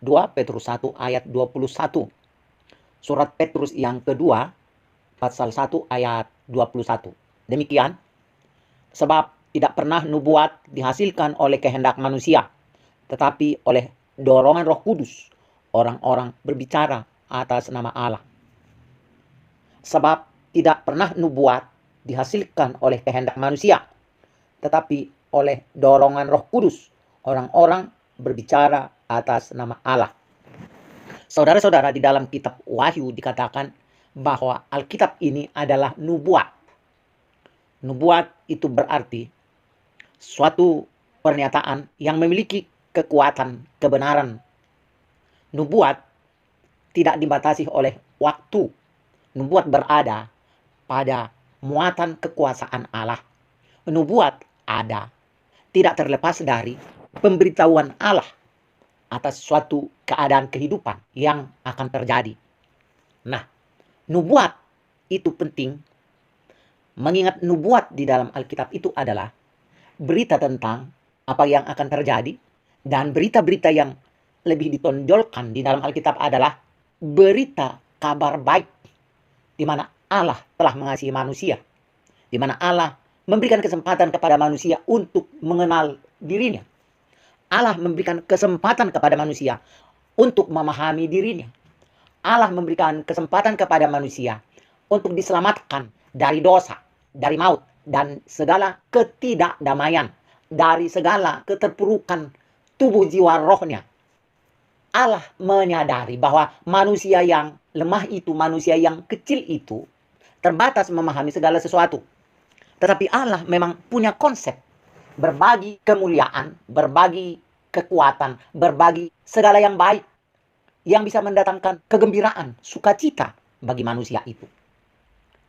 2 Petrus 1 ayat 21. Surat Petrus yang kedua, pasal 1 ayat 21. Demikian, sebab tidak pernah nubuat dihasilkan oleh kehendak manusia, tetapi oleh dorongan Roh Kudus, orang-orang berbicara atas nama Allah. Sebab tidak pernah nubuat dihasilkan oleh kehendak manusia, tetapi oleh dorongan Roh Kudus, orang-orang berbicara atas nama Allah. Saudara-saudara, di dalam kitab Wahyu dikatakan bahwa Alkitab ini adalah nubuat. Nubuat itu berarti suatu pernyataan yang memiliki kekuatan kebenaran. Nubuat tidak dibatasi oleh waktu. Nubuat berada pada muatan kekuasaan Allah. Nubuat ada tidak terlepas dari pemberitahuan Allah atas suatu keadaan kehidupan yang akan terjadi. Nah, nubuat itu penting, mengingat nubuat di dalam Alkitab itu adalah berita tentang apa yang akan terjadi, dan berita-berita yang lebih ditonjolkan di dalam Alkitab adalah berita kabar baik, di mana Allah telah mengasihi manusia, di mana Allah memberikan kesempatan kepada manusia untuk mengenal dirinya. Allah memberikan kesempatan kepada manusia untuk memahami dirinya. Allah memberikan kesempatan kepada manusia untuk diselamatkan dari dosa, dari maut, dan segala ketidakdamaian, dari segala keterpurukan tubuh jiwa rohnya. Allah menyadari bahwa manusia yang lemah itu, manusia yang kecil itu, terbatas memahami segala sesuatu. Tetapi Allah memang punya konsep berbagi kemuliaan, berbagi kekuatan, berbagi segala yang baik, yang bisa mendatangkan kegembiraan, sukacita bagi manusia itu.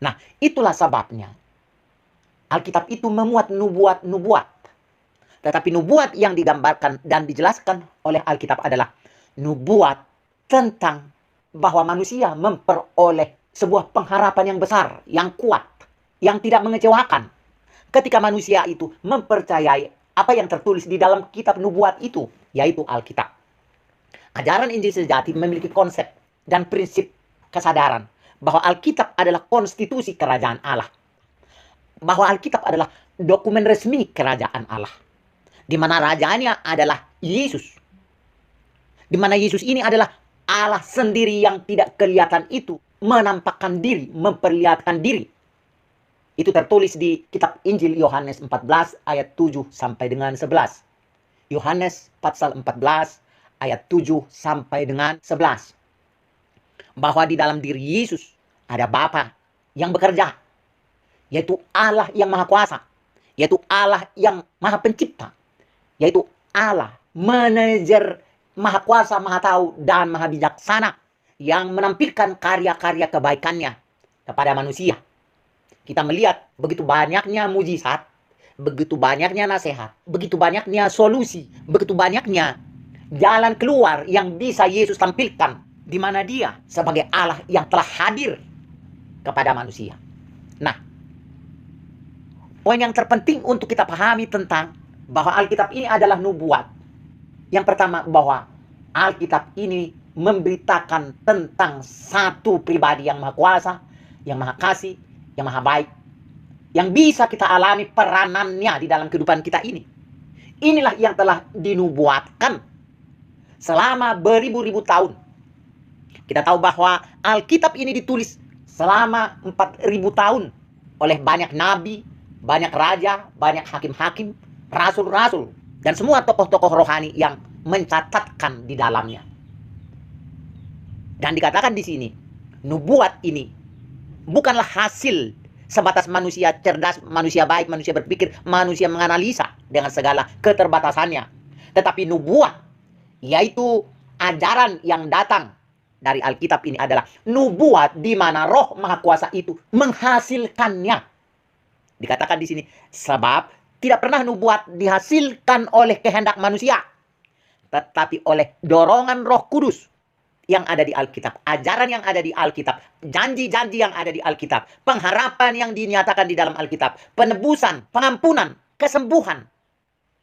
Nah, itulah sebabnya Alkitab itu memuat nubuat-nubuat. Tetapi nubuat yang digambarkan dan dijelaskan oleh Alkitab adalah nubuat tentang bahwa manusia memperoleh sebuah pengharapan yang besar, yang kuat, yang tidak mengecewakan. Ketika manusia itu mempercayai apa yang tertulis di dalam kitab nubuat itu, yaitu Alkitab. Ajaran Injil sejati memiliki konsep dan prinsip kesadaran bahwa Alkitab adalah konstitusi kerajaan Allah. Bahwa Alkitab adalah dokumen resmi kerajaan Allah, di mana rajanya adalah Yesus. Di mana Yesus ini adalah Allah sendiri yang tidak kelihatan itu, menampakkan diri, memperlihatkan diri. Itu tertulis di kitab Injil Yohanes 14 ayat 7 sampai dengan 11. Yohanes pasal 14 ayat 7 sampai dengan 11. Bahwa di dalam diri Yesus ada Bapa yang bekerja, yaitu Allah yang Maha Kuasa, yaitu Allah yang Maha Pencipta, yaitu Allah manajer Maha Kuasa, Maha Tahu, dan Maha Bijaksana, yang menampilkan karya-karya kebaikannya kepada manusia. Kita melihat begitu banyaknya mujizat, begitu banyaknya nasihat, begitu banyaknya solusi, begitu banyaknya jalan keluar yang bisa Yesus tampilkan, di mana Dia sebagai Allah yang telah hadir kepada manusia. Nah, poin yang terpenting untuk kita pahami tentang bahwa Alkitab ini adalah nubuat. Yang pertama, bahwa Alkitab ini memberitakan tentang satu pribadi yang Maha Kuasa, yang Maha Kasih, yang Maha Baik, yang bisa kita alami peranannya di dalam kehidupan kita ini. Inilah yang telah dinubuatkan selama beribu-ribu tahun. Kita tahu bahwa Alkitab ini ditulis selama 4.000 tahun oleh banyak nabi, banyak raja, banyak hakim-hakim, rasul-rasul, dan semua tokoh-tokoh rohani yang mencatatkan di dalamnya. Dan dikatakan di sini, nubuat ini bukanlah hasil sebatas manusia cerdas, manusia baik, manusia berpikir, manusia menganalisa dengan segala keterbatasannya. Tetapi nubuat, yaitu ajaran yang datang dari Alkitab ini, adalah nubuat di mana Roh Maha Kuasa itu menghasilkannya. Dikatakan di sini, sebab tidak pernah nubuat dihasilkan oleh kehendak manusia, tetapi oleh dorongan Roh Kudus yang ada di Alkitab, ajaran yang ada di Alkitab, janji-janji yang ada di Alkitab, pengharapan yang dinyatakan di dalam Alkitab, penebusan, pengampunan, kesembuhan,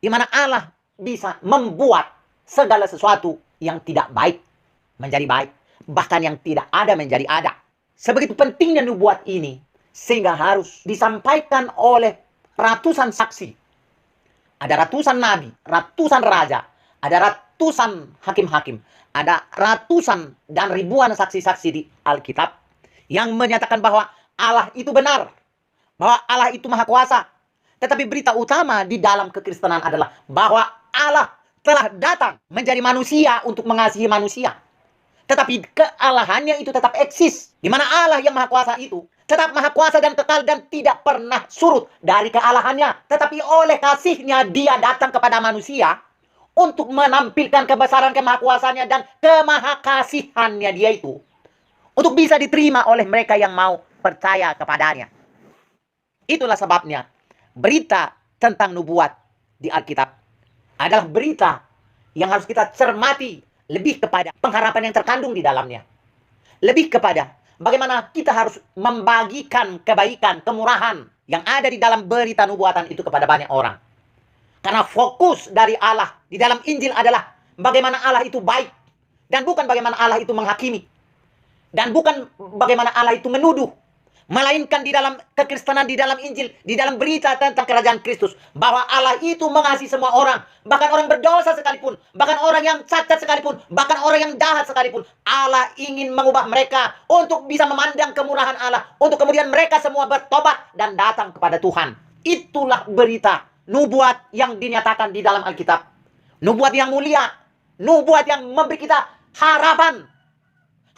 di mana Allah bisa membuat segala sesuatu yang tidak baik menjadi baik, bahkan yang tidak ada menjadi ada. Sebegitu pentingnya nubuat ini, sehingga harus disampaikan oleh ratusan saksi. Ada ratusan nabi, ratusan raja, ada ratusan hakim-hakim, ada ratusan dan ribuan saksi-saksi di Alkitab yang menyatakan bahwa Allah itu benar, bahwa Allah itu maha kuasa. Tetapi berita utama di dalam kekristenan adalah bahwa Allah telah datang menjadi manusia untuk mengasihi manusia. Tetapi kealahannya itu tetap eksis. Di mana Allah yang maha kuasa itu tetap maha kuasa dan kekal dan tidak pernah surut dari kealahannya. Tetapi oleh kasihnya dia datang kepada manusia untuk menampilkan kebesaran kemahakuasaannya dan kemahakasihannya dia itu. Untuk bisa diterima oleh mereka yang mau percaya kepadanya. Itulah sebabnya berita tentang nubuat di Alkitab adalah berita yang harus kita cermati lebih kepada pengharapan yang terkandung di dalamnya. Lebih kepada bagaimana kita harus membagikan kebaikan, kemurahan yang ada di dalam berita nubuatan itu kepada banyak orang. Karena fokus dari Allah di dalam Injil adalah bagaimana Allah itu baik. Dan bukan bagaimana Allah itu menghakimi. Dan bukan bagaimana Allah itu menuduh. Melainkan di dalam kekristenan, di dalam Injil, di dalam berita tentang kerajaan Kristus, bahwa Allah itu mengasihi semua orang, bahkan orang berdosa sekalipun, bahkan orang yang cacat sekalipun, bahkan orang yang jahat sekalipun. Allah ingin mengubah mereka untuk bisa memandang kemurahan Allah, untuk kemudian mereka semua bertobat dan datang kepada Tuhan. Itulah berita nubuat yang dinyatakan di dalam Alkitab. Nubuat yang mulia, nubuat yang memberi kita harapan.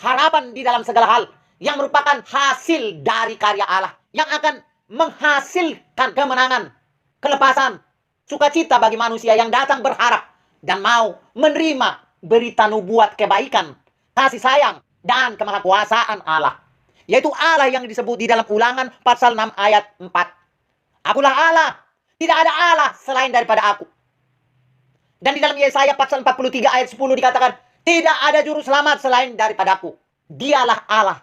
Harapan di dalam segala hal, yang merupakan hasil dari karya Allah, yang akan menghasilkan kemenangan, kelepasan, sukacita bagi manusia yang datang berharap dan mau menerima berita nubuat kebaikan, kasih sayang, dan kemahakuasaan Allah. Yaitu Allah yang disebut di dalam Ulangan pasal 6 ayat 4. Akulah Allah, tidak ada Allah selain daripada aku. Dan di dalam Yesaya pasal 43 ayat 10 dikatakan, tidak ada juru selamat selain daripadaku. Dialah Allah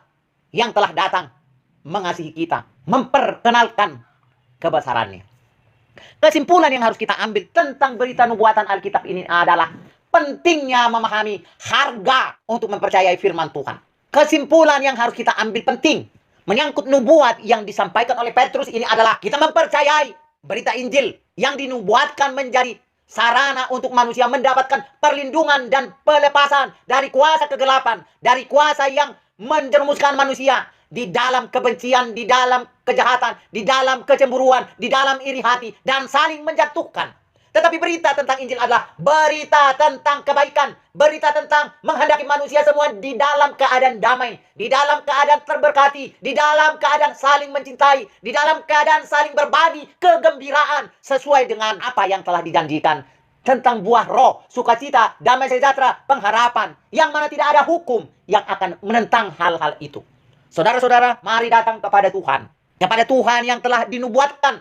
yang telah datang mengasihi kita, memperkenalkan kebesarannya. Kesimpulan yang harus kita ambil tentang berita nubuatan Alkitab ini adalah pentingnya memahami harga untuk mempercayai firman Tuhan. Kesimpulan yang harus kita ambil penting menyangkut nubuat yang disampaikan oleh Petrus ini adalah kita mempercayai berita Injil yang dinubuatkan menjadi sarana untuk manusia mendapatkan perlindungan dan pelepasan dari kuasa kegelapan, dari kuasa yang menjerumuskan manusia di dalam kebencian, di dalam kejahatan, di dalam kecemburuan, di dalam iri hati, dan saling menjatuhkan. Tetapi berita tentang Injil adalah berita tentang kebaikan, berita tentang menghendaki manusia semua di dalam keadaan damai, di dalam keadaan terberkati, di dalam keadaan saling mencintai, di dalam keadaan saling berbagi kegembiraan sesuai dengan apa yang telah dijanjikan tentang buah roh, sukacita, damai sejahtera, pengharapan, yang mana tidak ada hukum yang akan menentang hal-hal itu. Saudara-saudara, mari datang kepada Tuhan yang telah dinubuatkan,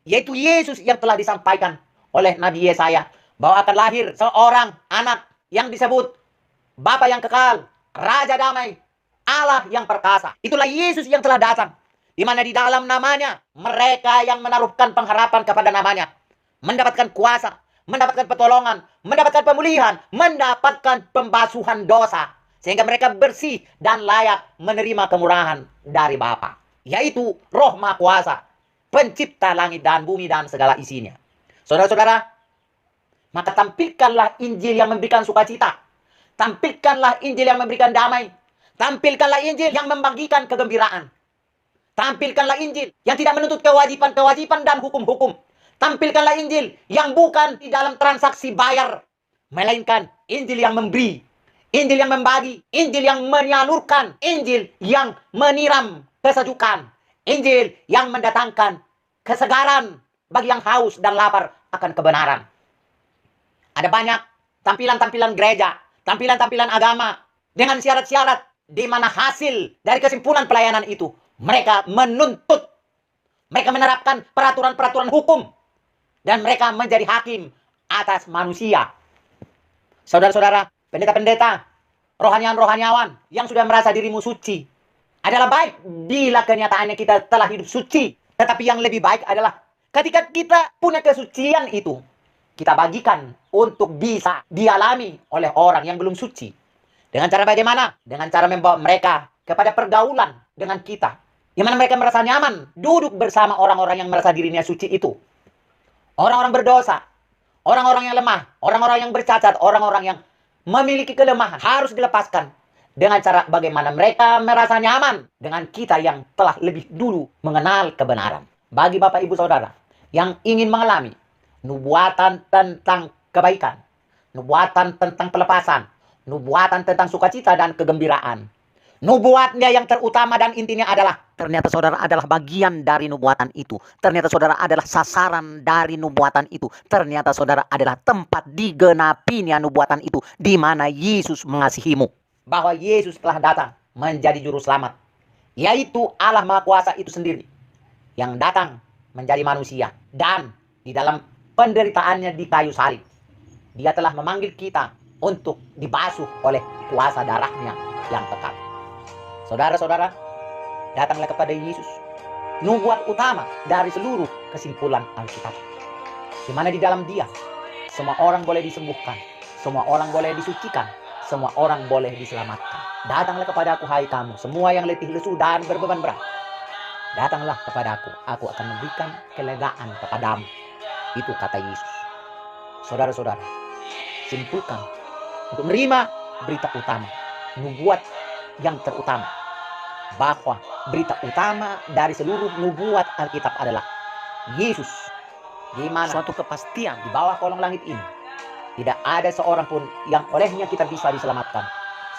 yaitu Yesus yang telah disampaikan oleh Nabi Yesaya bahwa akan lahir seorang anak yang disebut Bapa yang kekal, Raja damai, Allah yang perkasa. Itulah Yesus yang telah datang, di mana di dalam namanya mereka yang menaruhkan pengharapan kepada namanya mendapatkan kuasa, mendapatkan pertolongan, mendapatkan pemulihan, mendapatkan pembasuhan dosa, sehingga mereka bersih dan layak menerima kemurahan dari Bapa, yaitu Roh Maha Kuasa, pencipta langit dan bumi dan segala isinya. Saudara-saudara, maka tampilkanlah Injil yang memberikan sukacita. Tampilkanlah Injil yang memberikan damai. Tampilkanlah Injil yang membagikan kegembiraan. Tampilkanlah Injil yang tidak menuntut kewajiban-kewajiban dan hukum-hukum. Tampilkanlah Injil yang bukan di dalam transaksi bayar, melainkan Injil yang memberi, Injil yang membagi, Injil yang menyalurkan, Injil yang meniram kesejukan, Injil yang mendatangkan kesegaran bagi yang haus dan lapar akan kebenaran. Ada banyak tampilan-tampilan gereja, tampilan-tampilan agama dengan syarat-syarat di mana hasil dari kesimpulan pelayanan itu mereka menuntut, mereka menerapkan peraturan-peraturan hukum, dan mereka menjadi hakim atas manusia. Saudara-saudara, pendeta-pendeta, rohaniawan-rohaniawan yang sudah merasa dirimu suci, adalah baik bila kenyataannya kita telah hidup suci. Tetapi yang lebih baik adalah ketika kita punya kesucian itu, kita bagikan untuk bisa dialami oleh orang yang belum suci. Dengan cara bagaimana? Dengan cara membawa mereka kepada pergaulan dengan kita. Di mana mereka merasa nyaman duduk bersama orang-orang yang merasa dirinya suci itu. Orang-orang berdosa, orang-orang yang lemah, orang-orang yang bercacat, orang-orang yang memiliki kelemahan harus dilepaskan. Dengan cara bagaimana mereka merasa nyaman dengan kita yang telah lebih dulu mengenal kebenaran. Bagi Bapak Ibu Saudara yang ingin mengalami nubuatan tentang kebaikan, nubuatan tentang pelepasan, nubuatan tentang sukacita dan kegembiraan, nubuatnya yang terutama dan intinya adalah ternyata saudara adalah bagian dari nubuatan itu. Ternyata saudara adalah sasaran dari nubuatan itu. Ternyata saudara adalah tempat digenapinya nubuatan itu, di mana Yesus mengasihimu. Bahwa Yesus telah datang menjadi juru selamat, yaitu Allah Maha Kuasa itu sendiri, yang datang menjadi manusia. Dan di dalam penderitaannya di kayu salib, Dia telah memanggil kita untuk dibasuh oleh kuasa darahnya yang kekal. Saudara-saudara, datanglah kepada Yesus, nubuat utama dari seluruh kesimpulan Alkitab, di mana di dalam Dia semua orang boleh disembuhkan, semua orang boleh disucikan, semua orang boleh diselamatkan. Datanglah kepada aku, hai kamu semua yang letih lesu dan berbeban berat. Datanglah kepada aku akan memberikan kelegaan kepadamu. Itu kata Yesus. Saudara-saudara, simpulkan untuk menerima berita utama, nubuat yang terutama, bahwa berita utama dari seluruh nubuat Alkitab adalah Yesus, di mana suatu kepastian di bawah kolong langit ini tidak ada seorang pun yang olehnya kita bisa diselamatkan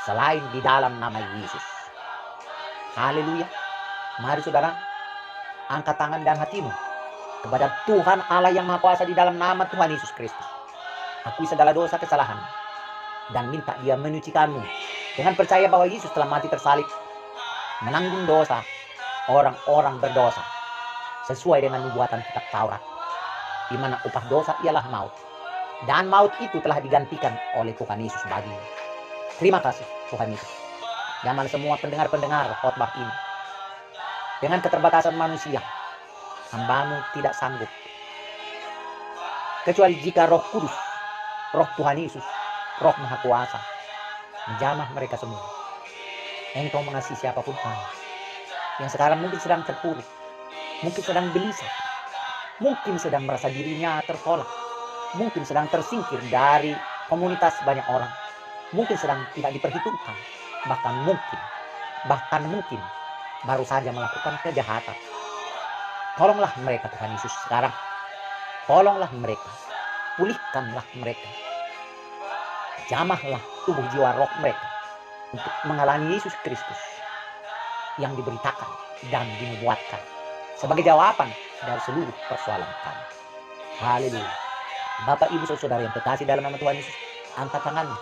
selain di dalam nama Yesus. Haleluya. Mari saudara, angkat tangan dan hatimu kepada Tuhan Allah yang Maha Kuasa di dalam nama Tuhan Yesus Kristus. Akui segala dosa kesalahan dan minta Dia menyucikanmu dengan percaya bahwa Yesus telah mati tersalib menanggung dosa orang-orang berdosa sesuai dengan nubuatan kitab Taurat, di mana upah dosa ialah maut, dan maut itu telah digantikan oleh Tuhan Yesus bagimu. Terima kasih Tuhan Yesus. Jangan semua pendengar-pendengar khotbah ini, dengan keterbatasan manusia, hamba-Mu tidak sanggup, kecuali jika Roh Kudus, Roh Tuhan Yesus, Roh Maha Kuasa menjamah mereka semua. Engkau mengasihi siapapun kami yang sekarang mungkin sedang terpuruk, mungkin sedang gelisah, mungkin sedang merasa dirinya tertolak, mungkin sedang tersingkir dari komunitas banyak orang, mungkin sedang tidak diperhitungkan, bahkan mungkin baru saja melakukan kejahatan. Tolonglah mereka Tuhan Yesus sekarang. Tolonglah mereka, pulihkanlah mereka, jamahlah tubuh jiwa roh mereka untuk mengalami Yesus Kristus yang diberitakan dan dinubuatkan sebagai jawaban dari seluruh persoalan kami. Haleluya. Bapak Ibu Saudara yang terkasih dalam nama Tuhan Yesus, angkat tanganmu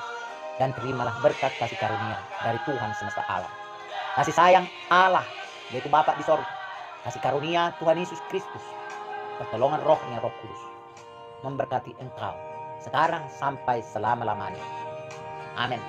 dan terimalah berkat kasih karunia dari Tuhan semesta alam. Kasih sayang Allah, yaitu Bapa di sorga, kasih karunia Tuhan Yesus Kristus, pertolongan rohnya Roh Kudus, memberkati engkau sekarang sampai selama-lamanya. Amin.